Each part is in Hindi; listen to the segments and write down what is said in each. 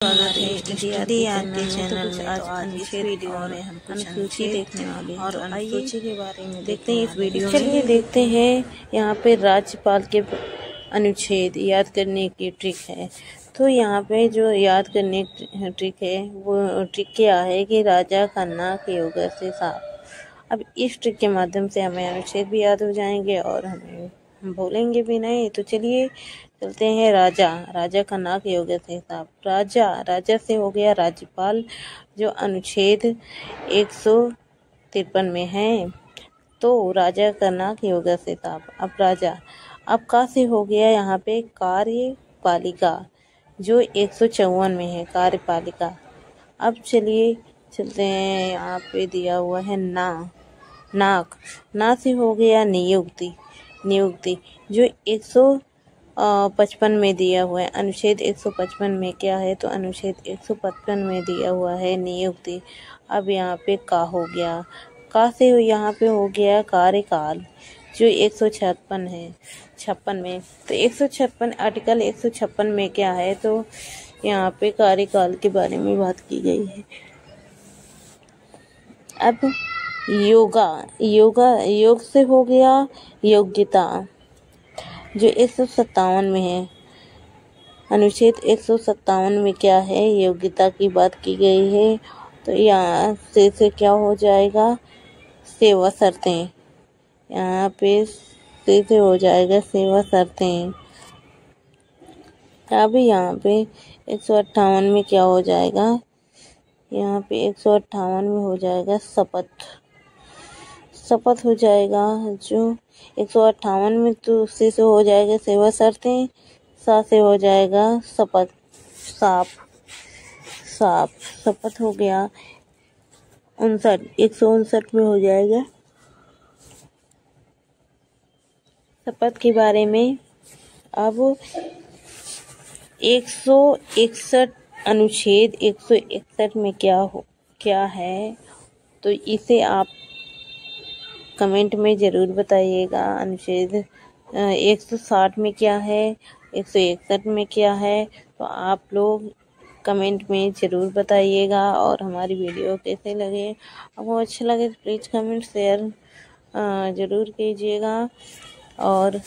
स्वागत है स्टडी के चैनल में। आज इस वीडियो में हम कुछ अनुसूची देखने वाले हैं और अनुसूची के बारे में देखते हैं इस वीडियो में। चलिए देखते हैं। यहाँ पे राज्यपाल के अनुच्छेद याद करने की ट्रिक है। तो यहाँ पे जो याद करने की ट्रिक है वो ट्रिक क्या है कि राजा का नाक योगर से साफ। अब इस ट्रिक के माध्यम से हमें अनुच्छेद भी याद हो जाएंगे और हम भूलेंगे भी नहीं। तो चलिए चलते हैं। राजा का नाक योग्य से साफ। राजा से हो गया राज्यपाल, जो अनुच्छेद 153 में है। तो राजा का नाक योग्य से साफ। अब राजा। अब का से हो गया यहाँ पे कार्यपालिका, जो 154 में है, कार्यपालिका। अब चलिए चलते हैं। यहाँ पे दिया हुआ है नाक। ना से हो गया नियुक्ति, जो 155 में दिया हुआ है। अनुच्छेद 155 में क्या है? तो अनुच्छेद 155 में दिया हुआ है नियुक्ति। अब यहाँ पे का हो गया। का से यहाँ पे हो गया कार्यकाल, जो 156 है 56 में। तो 156 आर्टिकल 156 में क्या है? तो यहाँ पे कार्यकाल के बारे में बात की गई है। अब योग से हो गया योग्यता, जो 157 में है। अनुच्छेद 157 में क्या है? योग्यता की बात की गई है। तो यहाँ से क्या हो जाएगा? सेवा शर्तें। यहाँ पे से हो जाएगा सेवा शर्तें। अभी यहाँ पे 158 में क्या हो जाएगा? यहाँ पे 158 में हो जाएगा शपथ हो जाएगा, जो 158 में तो से हो जाएगा सेवा शर्तें, सा से हो जाएगा शपथ हो गया। 159 में हो जाएगा शपथ के बारे में। अब 161 अनुच्छेद 161 में क्या है? तो इसे आप कमेंट में ज़रूर बताइएगा। अनुच्छेद 160 में क्या है, 161 में क्या है? तो आप लोग कमेंट में ज़रूर बताइएगा। और हमारी वीडियो कैसे लगे, आपको अच्छा लगे तो प्लीज़ कमेंट शेयर ज़रूर कीजिएगा। और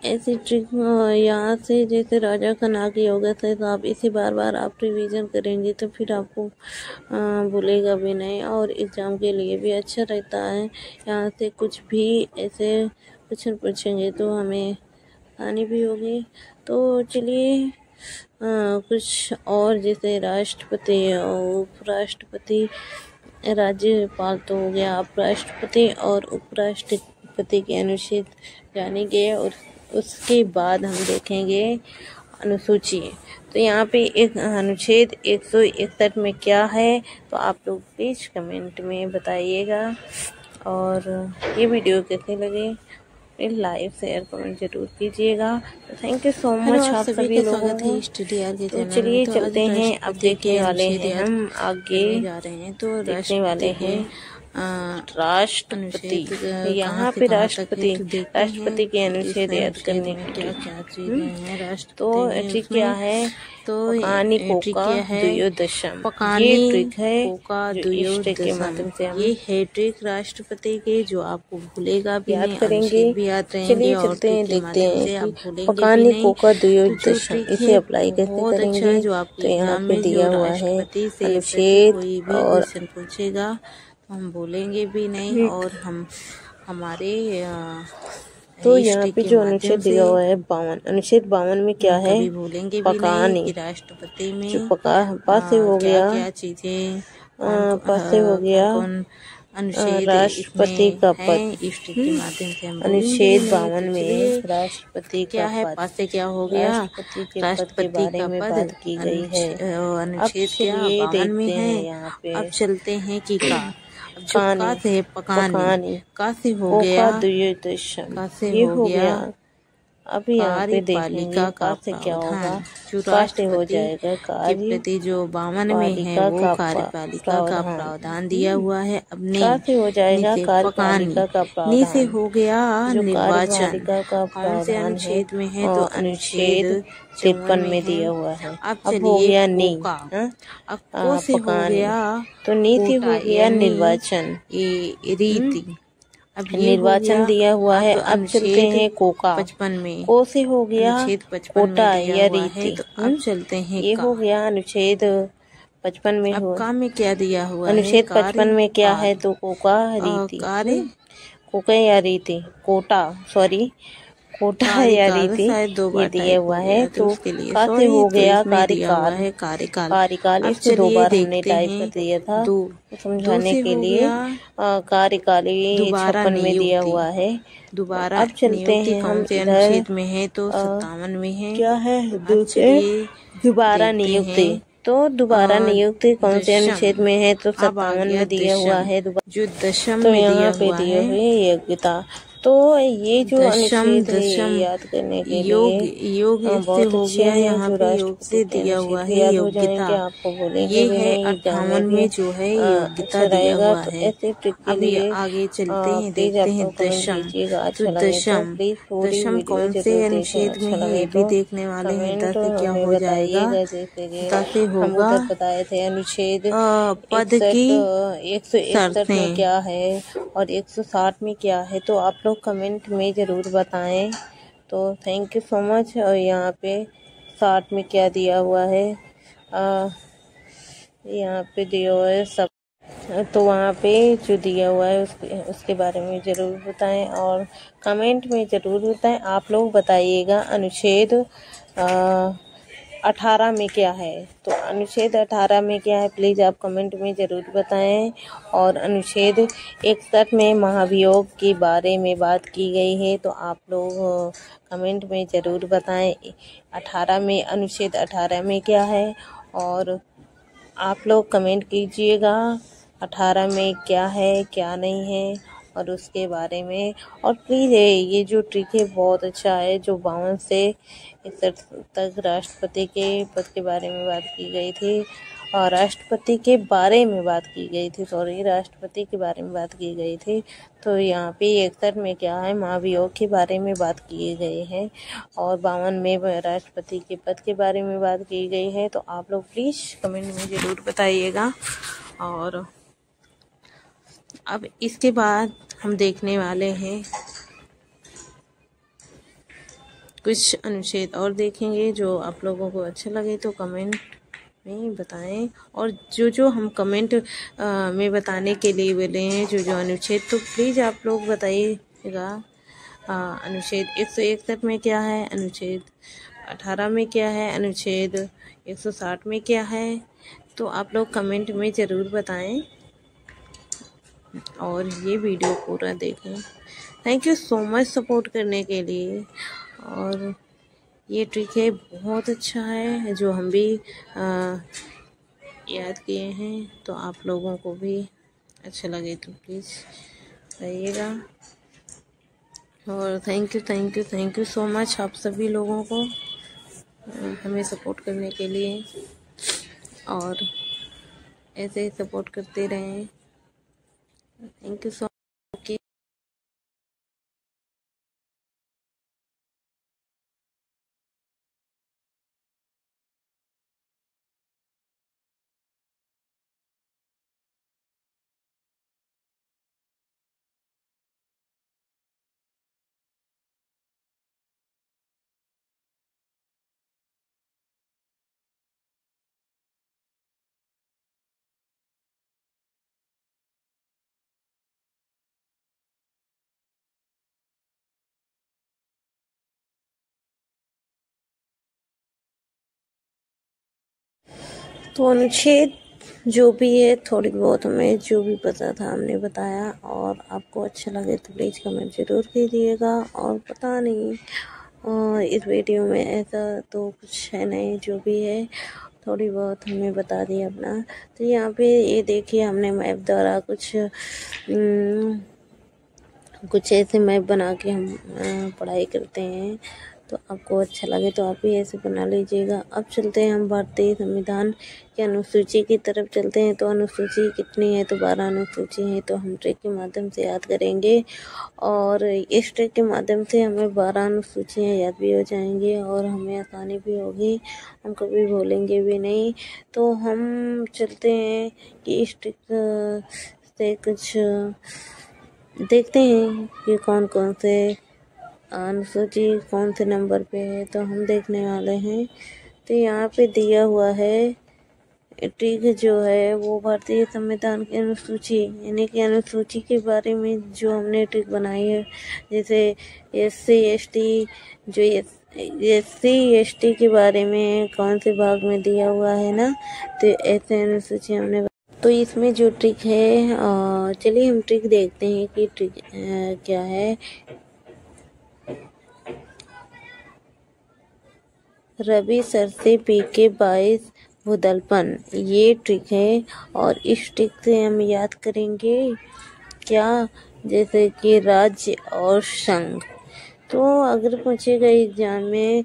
ऐसी ट्रिक यहाँ से, जैसे राजा का नाक योग्य से साफ, इसे बार बार आप रिवीजन करेंगे तो फिर आपको भूलेगा भी नहीं और एग्ज़ाम के लिए भी अच्छा रहता है। यहाँ से कुछ भी ऐसे क्वेश्चन पूछेंगे तो हमें आसानी भी होगी। तो चलिए कुछ और, जैसे राष्ट्रपति और उपराष्ट्रपति, राज्यपाल तो हो गया। अब राष्ट्रपति और उपराष्ट्रपति के अनुच्छेद जानेंगे और उसके बाद हम देखेंगे अनुसूची। तो यहाँ पे एक अनुच्छेद 161 में क्या है? तो आप लोग प्लीज़ कमेंट में बताइएगा। और ये वीडियो कैसे लगे प्लीज़ लाइक शेयर कमेंट जरूर कीजिएगा। तो थैंक यू सो मच आप सभी लोगों को। तो चलिए चलते हैं। अब देखने वाले हैं हम आगे जा रहे हैं। तो देखने वाले हैं राष्ट्रपति। यहाँ पे राष्ट्रपति के अनुच्छेद याद करने की क्या चीजें हैं। राष्ट्रपति तो ट्रिक क्या है? तो पकानी कोका दुयोदशम, ये ट्रिक है के माध्यम से हम ये है ट्रिक राष्ट्रपति के, जो आपको भूलेगा भी याद करेंगे भी याद रहेंगे। चलिए चलते हैं, देखते हैं पकानी कोका दुयोदशम, इसे अप्लाई कैसे करेंगे। जो आपको यहाँ पे दिया हुआ है अनुच्छेद और पूछेगा हम भूलेंगे भी नहीं और हम हमारे तो यहाँ पे जो अनुच्छेद दिया हुआ है 52, अनुच्छेद 52 में क्या है? भूलेंगे पकानी। राष्ट्रपति में जो पास से हो गया क्या चीजें पास से हो गया राष्ट्रपति का पद। के माध्यम से अनुच्छेद 52 में राष्ट्रपति क्या है? पास से क्या हो गया? राष्ट्रपति के बारे में बात की गई है। अनुच्छेद क्या 52 में है। यहाँ पे अब चलते हैं कि का से पकानी, का से हो गया दुयोदशम, का से हो गया अभी यहाँ पे देखेंगे का से क्या होगा। जो कास्ट हो राष्ट्रपति जाएगा के प्रति जो 52 में है वो कार्यपालिका का प्रावधान दिया हुआ है। अपने कासे हो जाएगा कार्यपालिका का प्रावधान। नी से हो गया जो निर्वाचन। कार्यपालिका का कौन से अनुच्छेद में है? तो अनुच्छेद 53 में दिया हुआ है। अब हो गया नी। अब को से हो गया तो नी से हो गया निर्वाचन रीति। अब निर्वाचन दिया हुआ है। अब चलते हैं कोका। 55 में को से हो गया अनुच्छेद 55 कोटा में दिया या हुआ रीति। है। तो अब चलते हैं ये हो गया अनुच्छेद 55 में। अब का में क्या दिया हुआ है? अनुच्छेद 55 में क्या है? तो कोका रीति। कोका या रीति कोटा कोटा या रीति ये दिया हुआ है। तो का से हो गया कार्यकाल। इसको 2 बार हमने टाइप कर दिया था समझाने के लिए। कार्यकाली 56 में दिया हुआ है। दोबारा अब चलते हैं हम अनुच्छेद में है तो 57 में है। क्या है? दोबारा नियुक्ति। तो दोबारा नियुक्ति कौन से अनुच्छेद में है? तो 57 में दिया हुआ है। जो दशम तो में यहाँ पे दिया हुआ है योग्यता। तो ये जो अनुच्छेद याद करने के लिए योग से हो गया। यहाँ पे योग से दिया हुआ है योग्यता। आपको बोलेंगे ये है 58 में जो है योग्यता दिया हुआ है। अभी आगे चलते हैं, देखते हैं दशम। तो दशम कौन से अनुच्छेद में है ये भी देखने वाले हैं। दस से क्या हो जाएगा? 10 से होगा बताए थे अनुच्छेद पद की 161 में क्या है और 160 में क्या है। तो आप लोग कमेंट में ज़रूर बताएं। तो थैंक यू सो मच। और यहाँ पे 60 में क्या दिया हुआ है? यहाँ पे दिया हुआ है सब। तो वहाँ पे जो दिया हुआ है उसके बारे में ज़रूर बताएं और कमेंट में ज़रूर बताएं। आप लोग बताइएगा अनुच्छेद 18 में क्या है। तो अनुच्छेद 18 में क्या है प्लीज़ आप कमेंट में ज़रूर बताएं। और अनुच्छेद 61 में महाभियोग के बारे में बात की गई है। तो आप लोग कमेंट में ज़रूर बताएं 18 में अनुच्छेद 18 में क्या है। और आप लोग कमेंट कीजिएगा 18 में क्या है क्या नहीं है और उसके बारे में। और प्लीज़ ये जो ट्रिक है बहुत अच्छा है। जो 52 से 61 तक राष्ट्रपति के पद के बारे में बात की गई थी और राष्ट्रपति के बारे में बात की गई थी राष्ट्रपति के बारे में बात की गई थी। तो यहाँ पे 61 में क्या है? महाभियोग के बारे में बात की गई है और 52 में राष्ट्रपति के पद के बारे में बात की गई है। तो आप लोग प्लीज़ कमेंट में ज़रूर बताइएगा। और अब इसके बाद हम देखने वाले हैं कुछ अनुच्छेद और देखेंगे। जो आप लोगों को अच्छा लगे तो कमेंट में बताएं। और जो हम कमेंट में बताने के लिए बोले हैं जो अनुच्छेद, तो प्लीज़ आप लोग बताइएगा। अनुच्छेद 161 में क्या है? अनुच्छेद 18 में क्या है? अनुच्छेद 160 में क्या है? तो आप लोग कमेंट में ज़रूर बताएं और ये वीडियो पूरा देखें। Thank you so much support करने के लिए। और ये ट्रिक है बहुत अच्छा है जो हम भी याद किए हैं। तो आप लोगों को भी अच्छा लगे तो प्लीज़ बताइएगा। और थैंक यू सो मच आप सभी लोगों को हमें सपोर्ट करने के लिए। और ऐसे ही सपोर्ट करते रहें। Thank you so much. तो अनुच्छेद जो भी है थोड़ी बहुत हमें जो भी पता था हमने बताया। और आपको अच्छा लगे तो प्लीज़ कमेंट ज़रूर कीजिएगा। और पता नहीं इस वीडियो में ऐसा तो कुछ है नहीं, जो भी है थोड़ी बहुत हमने बता दिया अपना। तो यहाँ पे ये देखिए हमने मैप द्वारा कुछ ऐसे मैप बना के हम पढ़ाई करते हैं। तो आपको अच्छा लगे तो आप भी ऐसे बना लीजिएगा। अब चलते हैं हम भारतीय संविधान की अनुसूची की तरफ चलते हैं। तो अनुसूची कितनी है? तो 12 अनुसूची है। तो हम ट्रिक के माध्यम से याद करेंगे और इस ट्रिक के माध्यम से हमें 12 अनुसूचियाँ याद भी हो जाएंगी और हमें आसानी भी होगी, हम कभी भूलेंगे भी नहीं। तो हम चलते हैं कि इस ट्रिक से कुछ देखते हैं कि कौन कौन से अनुसूची कौन से नंबर पे है। तो हम देखने वाले हैं। तो यहाँ पे दिया हुआ है ट्रिक जो है वो भारतीय संविधान की अनुसूची यानी कि अनुसूची के बारे में जो हमने ट्रिक बनाई है, जैसे SC ST जो SC ST के बारे में कौन से भाग में दिया हुआ है ना, तो ऐसे अनुसूची हमने। तो इसमें जो ट्रिक है, चलिए हम ट्रिक देखते हैं कि ट्रिक क्या है। रवि सर से PK 22 भूदलपन, ये ट्रिक है। और इस ट्रिक से हम याद करेंगे क्या, जैसे कि राज्य और संघ। तो अगर पूछेगा एग्जाम में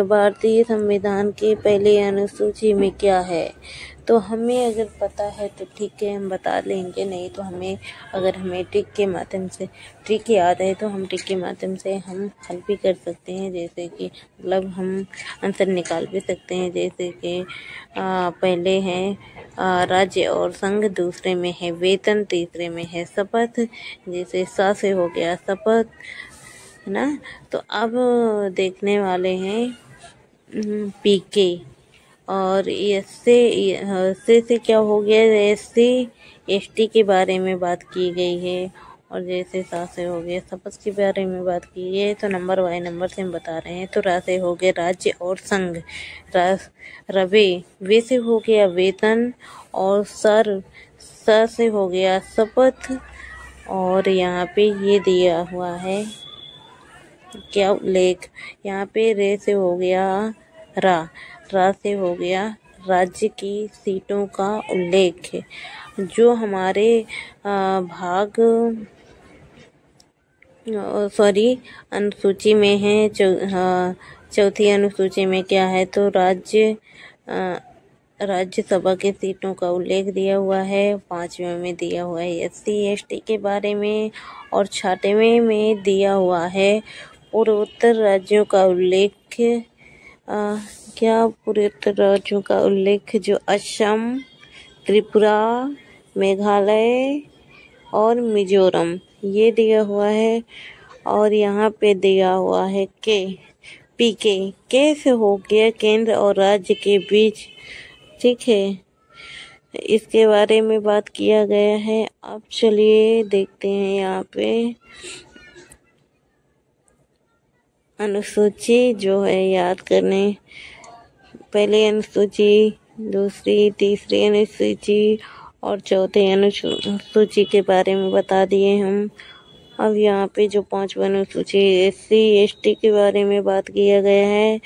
भारतीय संविधान के पहले अनुसूची में क्या है, तो हमें अगर पता है तो ठीक है हम बता लेंगे, नहीं तो अगर हमें ट्रिक के माध्यम से ट्रिक याद है तो हम ट्रिक के माध्यम से हम हल भी कर सकते हैं। जैसे कि मतलब हम आंसर निकाल भी सकते हैं। जैसे कि पहले हैं राज्य और संघ, दूसरे में है वेतन, तीसरे में है शपथ। जैसे सा से हो गया शपथ, है ना। तो अब देखने वाले हैं PK और इससे क्या हो गया, SC ST के बारे में बात की गई है। और जैसे सा से हो गया शपथ के बारे में बात की है। तो नंबर बाय नंबर से हम बता रहे हैं। तो रा से हो गया राज्य और संघ, वे से हो गया वेतन और सा से हो गया शपथ। और यहाँ पे ये दिया हुआ है क्या उल्लेख, यहाँ पे रे से हो गया रा से हो गया राज्य की सीटों का उल्लेख है। जो हमारे अनुसूची में है, चौथी अनुसूची में क्या है, तो राज्यसभा के सीटों का उल्लेख दिया हुआ है। 5वें में दिया हुआ है SC ST के बारे में। और 6वें में दिया हुआ है पूर्वोत्तर राज्यों का उल्लेख। क्या पूर्वोत्तर राज्यों का उल्लेख, जो असम, त्रिपुरा, मेघालय और मिजोरम, ये दिया हुआ है। और यहाँ पे दिया हुआ है PK से हो गया केंद्र और राज्य के बीच, ठीक है, इसके बारे में बात किया गया है। अब चलिए देखते हैं यहाँ पे अनुसूची जो है याद करने, पहले अनुसूची, दूसरी, तीसरी अनुसूची और चौथे अनुसूची के बारे में बता दिए हम। अब यहाँ पे जो 5वां अनुसूची SC ST के बारे में बात किया गया है।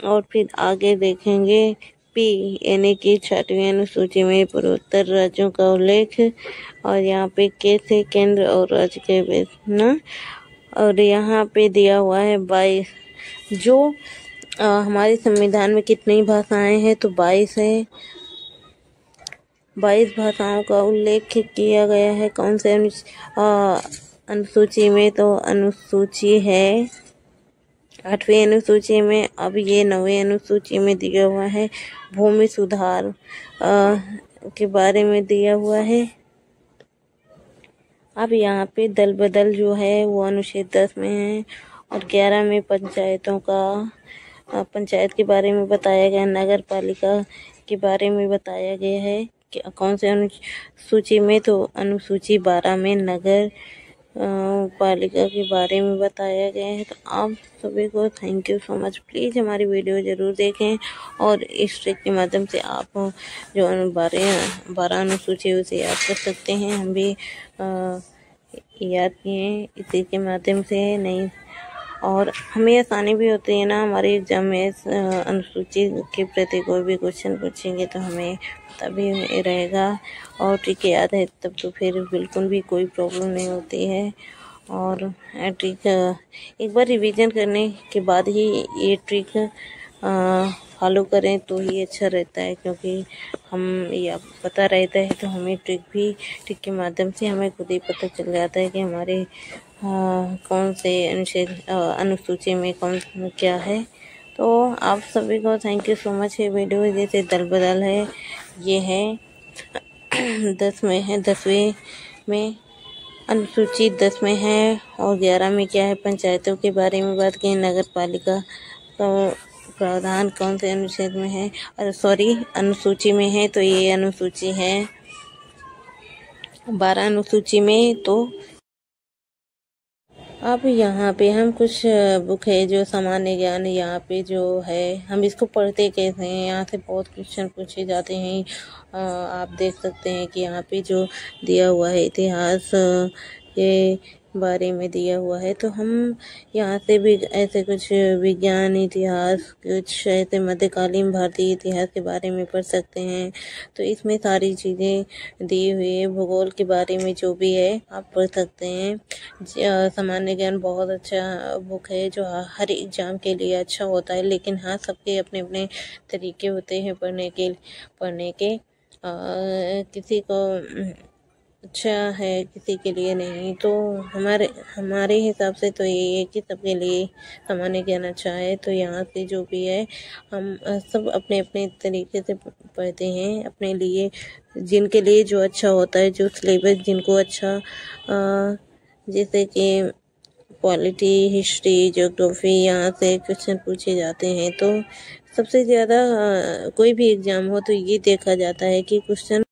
और फिर आगे देखेंगे P यानी कि 6वीं अनुसूची में पूर्वोत्तर राज्यों का उल्लेख। और यहाँ पे K से केंद्र और राज्य के बीच ना। और यहाँ पे दिया हुआ है 22, जो हमारे संविधान में कितनी भाषाएं हैं, तो 22 है। 22 भाषाओं का उल्लेख किया गया है। कौन से अनुसूची में, तो अनुसूची है 8वीं अनुसूची में। अब ये 9वीं अनुसूची में दिया हुआ है भूमि सुधार के बारे में दिया हुआ है। अब यहाँ पे दल बदल जो है वो अनुच्छेद 10 में है। और 11 में पंचायत के बारे में बताया गया, नगर पालिका के बारे में बताया गया है। कि कौन से अनुसूची में, तो अनुसूची 12 में नगर पालिका के बारे में बताया गया है। तो आप सभी को thank you so much. Please हमारी वीडियो ज़रूर देखें और इस ट्रिक के माध्यम से आप जो 12 अनुसूची उसे याद कर सकते हैं। हम भी याद किए इसी के माध्यम से, नहीं और हमें आसानी भी होती है ना। हमारे एग्जाम में अनुसूची के प्रति कोई भी क्वेश्चन पूछेंगे तो हमें तभी रहेगा और ट्रिक याद है तब तो फिर बिल्कुल भी कोई प्रॉब्लम नहीं होती है। और ट्रिक एक बार रिवीजन करने के बाद ही ये ट्रिक फॉलो करें तो ही अच्छा रहता है, क्योंकि हम ये पता रहता है तो हमें ट्रिक के माध्यम से हमें खुद ही पता चल जाता है कि हमारे कौन से अनुसूची में कौन क्या है। तो आप सभी को थैंक यू सो मच। ये वीडियो जैसे दल बदल है, ये है 10वें में अनुसूची 10 में है, और 11 में क्या है, पंचायतों के बारे में बात की। नगर पालिका का प्रावधान कौन से अनुच्छेद में है, अनुसूची में है, तो ये अनुसूची है 12 अनुसूची में। तो अब यहाँ पे हम कुछ बुक है जो सामान्य ज्ञान, यहाँ पे जो है हम इसको पढ़ते कैसे हैं, यहाँ से बहुत क्वेश्चन पूछे जाते हैं। आप देख सकते हैं कि यहाँ पे जो दिया हुआ है इतिहास के बारे में दिया हुआ है, तो हम यहाँ से भी ऐसे कुछ विज्ञान इतिहास, कुछ ऐसे मध्यकालीन भारतीय इतिहास के बारे में पढ़ सकते हैं। तो इसमें सारी चीज़ें दी हुई है। भूगोल के बारे में जो भी है आप पढ़ सकते हैं। सामान्य ज्ञान बहुत अच्छा बुक है जो हर एग्जाम के लिए अच्छा होता है, लेकिन हाँ सबके अपने अपने तरीके होते हैं पढ़ने के। किसी को अच्छा है, किसी के लिए नहीं। तो हमारे हिसाब से तो ये है कि सबके लिए सामान्य ज्ञान अच्छा है। तो यहाँ से जो भी है हम सब अपने अपने तरीके से पढ़ते हैं, अपने लिए जिनके लिए जो अच्छा होता है, जो सिलेबस जिनको अच्छा, जैसे कि पॉलिटी, हिस्ट्री, ज्योग्राफी, यहाँ से क्वेश्चन पूछे जाते हैं। तो सबसे ज़्यादा कोई भी एग्ज़ाम हो तो ये देखा जाता है कि क्वेश्चन